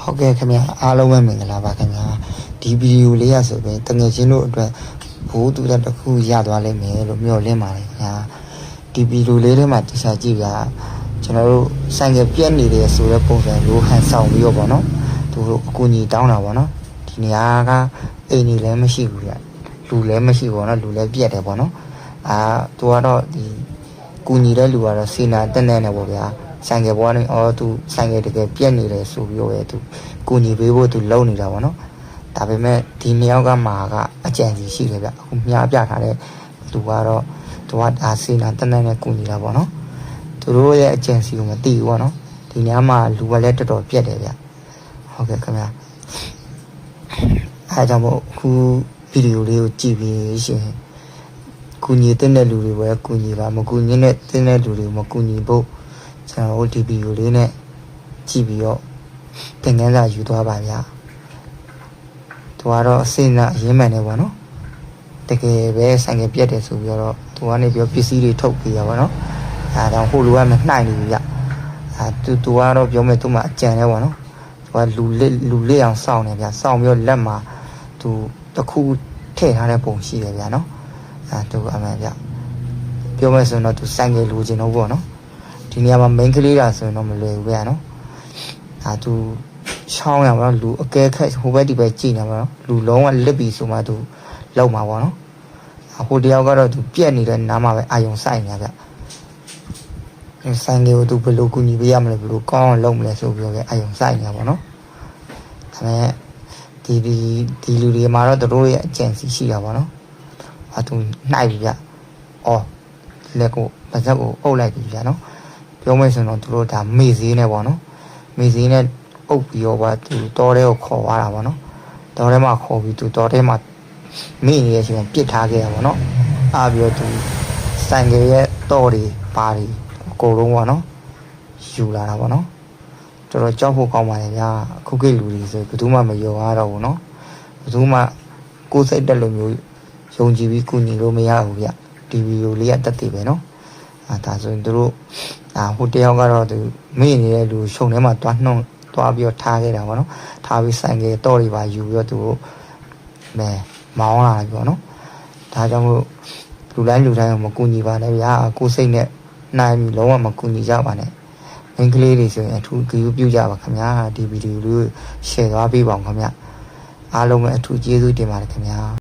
ဟုတ်ကဲ့ခင်ဗျာအားလုံးပဲမင်္ဂလာပါခင်ဗျာဒီဗီဒီယိုလေးရဆိုပဲတငယ်ချင်းတို့အတွက်ဘိုးတူတဲ့တစ်ခုရသွားလိမ့်မယ်လို့မျှော်လင့်ပါတယ်ခင်ဗျာဒီဗီဒီယိုလေးထဲမှာတခြားကြည့်ပြကျွန်တော်တို့ဆိုင်ကပြက်နေတယ်ဆိုတဲ့ပုံစံမျိုးဟန်ဆောင်ပြီးတော့ဗောနော်သူတို့အကူအညီတောင်းတာဗောနော်ဒီနေရာကအိမ်ကြီးလည်းမရှိဘူးဗျလူလည်းမရှိဗောနော်လူလည်းပြက်တယ်ဗောနော်သူကတော့ဒီကူညီတဲ့လူကတော့စေနာတက်နေတယ်ဗောဗျာဆိုင်ကယ်ပေါ်ကနေသူဆိုင်ကယ်တကယ်ပြက်နေတယ်ဆိုပြီးတော့သူကူညီပေးဖို့သူလုံနေတာဗောနော်ဒါပေမဲ့ဒီနှစ်ယောက်ကမှာကအကြံစီရှိတယ်ဗျအခုမြားပြထားတဲ့သူကတော့သူကဒါစေနာတက်နေနဲ့ကူညီတာဗောနော်သူတို့ရဲ့အကြံစီကိုမသိဘူးဗောနော်ဒီညမှာလူကလည်းတော်တော်ပြက်တယ်ဗျဟုတ်ကဲ့ခင်ဗျာအဲကြောင့်မို့အခုဗီဒီယိုလေးကိုကြည့်ပြီးရှင်ကူညီတဲ့လူတွေပဲကူညီပါမကူညီတဲ့လူတွေမကူညီဖို့ကျွန်တော်တို့ဒီဗီဒီယိုလေးနဲ့ကြည့်ပြီးတော့သင်ခန်းစာယူသွားပါဗျာသူကတော့အစိမ့်အရင်းမှန်နေပေါ့နော်တကယ်ပဲဆိုင်ကပြတ်တယ်ဆိုပြီးတော့သူကနေပြီးပစ္စည်းတွေထုတ်ပြီးရပါတော့ဒါကြောင့်ဟိုလူကမနှိုက်နေဘူးဗျသူကတော့ပြောမယ်သူမှအကြံလဲပေါ့နော်သူကလူလေးအောင်စောင့်နေဗျာစောင့်ပြီးတော့လက်မှာသူတစ်ခုထည့်ထားတဲ့ပုံရှိတယ်ဗျာနော်သူအမှန်ဗျပြောမယ်ဆိုရင်တော့သူဆိုင်ကလူချင်တော့ပေါ့နော်ဒီနေရာမှာ main ကလေးတာဆိုရင်တော့မလွယ်ဘူးဗျာနော်သူချောင်းရပါတော့လူအကဲခက်ဟိုဘက်ဒီဘက်ကြည့်နေပါတော့လူလုံးဝလစ်ပြီးဆိုမှသူလောက်မှာပေါ့နော်ဟိုတယောက်ကတော့သူပြက်နေတဲ့နားမှာပဲအာယုံဆိုင်နေဗျဆိုင်ကကိုသူဘယ်လိုကူညီပေးရမလဲဘယ်လိုကောင်းအောင်လုပ်မလဲဆိုပြီးတော့အာယုံဆိုင်နေပါတော့ဒါပေမဲ့ဒီလူတွေမှာတော့တို့ရဲ့အကြံစီရှိတာပေါ့နော်သူနှိုက်ပြီဗျလက်ကိုပါဇက်ကိုအုပ်လိုက်ပြီဗျာနော်ပြောမယ်ဆိုတော့သူတို့ဒါမေ့စည်းနေပေါ့နော်မေ့စည်းနဲ့အုပ်ပြီးတော့သူတောထဲကိုခေါ်သွားတာပေါ့နော်တောထဲမှာခေါ်ပြီးသူတောထဲမှာမိနေတဲ့အချိန်ပြစ်ထားခဲ့ရပါတော့ပြီးတော့သူဆိုင်ကရဲ့တောတွေပါတွေအကုန်လုံးပေါ့နော်ယူလာတာပေါ့နော်တော်တော်ကြောက်ဖို့ကောင်းပါလေဗျာအခုကိလူတွေဆိုဘယ်သူမှမယုံရတော့ဘူးနော်ဘယ်သူမှကိုယ်စိတ်တက်လို့မျိုးယုံကြည်ပြီးကူညီလို့မရဘူးဗျဒီဗီဒီယိုလေးကတက်တည်ပဲနော်ဒါဆိုရင်တို့ဟိုတယောက်ကတော့သူမိနေတဲ့လူရှုံထဲမှာတွားနှုံသွားပြီးတော့ထားခဲ့တာပေါ့နော်ထားပြီးဆိုင်ကတော့တွေပါယူပြီးတော့သူမောင်းလာပြီပေါ့နော်ဒါကြောင့်မို့လူတိုင်းကိုမကူညီပါနဲ့ဗျာကိုယ်စိတ်နဲ့နိုင်ပြီးလုံးဝမကူညီကြပါနဲ့မိန်းကလေးတွေဆိုရင်အထူးဂရုပြုကြပါခင်ဗျာဒီဗီဒီယိုလေးကို share သွားပေးပါဦးခင်ဗျာအားလုံးပဲအထူးကျေးဇူးတင်ပါတယ်ခင်ဗျာ